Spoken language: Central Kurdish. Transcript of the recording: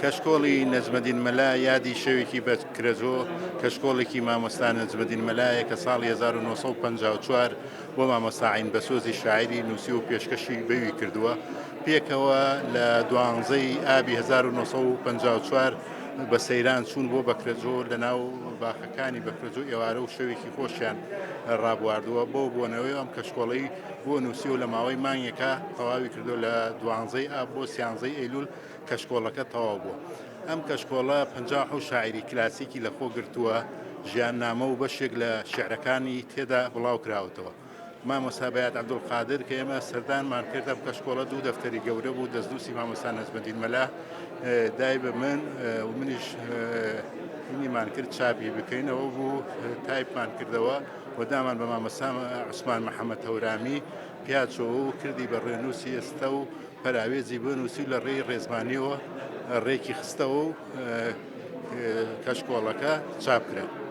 کەشکۆڵی نەجمەدین مەلا یادی شەوێکی بەکرەجۆ کەشکۆڵێکی مامۆستا نەجمەدین مەلایە کە ساڵی 1954 بۆ مامۆستاعین بەسۆزی شاعری نووسی و پێشکەشی بەوی کردووە پێکەوە لە 12 ئابی 1954 بە سەیران چوون بۆ بەکرەجۆ لە ناو باخەکانی بەکرەجۆ ئێوارە و شەوێکی خۆشیان ڕابواردووە بۆ بوونەوەی ئەم کەشکۆڵەی بۆ نووسی و لە ماوەی مانگێکە تەواوی کردو لە 12 ئاب بۆ 13 ئەیلول کەشکۆڵەکە تەواو بوو. ئەم کەشکۆڵە 50 شاعری کلاسیکی لەخۆ گرتووە ژیان نامە و بەشێک لە شێعرەکانی تێدا بڵاو کراوەتەوە. مامۆستا بەیاد عەبدولقادر کە ئێمە سەردانمان کرد ئەم کەشکۆڵە 2 دەفتەری گەورە بوو دەستنووسی مامۆستا نەجمەدین مەلا دای بە من و منیش هینیمان کرد چاپی بکەینەوە بوو تایپمان کردەوە و دامان بە مامۆستا عوسمان محەممەد هەورامی پیاچەوە و کردی بە ڕێنووسی ئێستا و پەراوێزی بنووسی لە ڕێی ڕێزمانیەوە ڕێکی خستەوە و کەشکۆڵەکە چاپ کرا.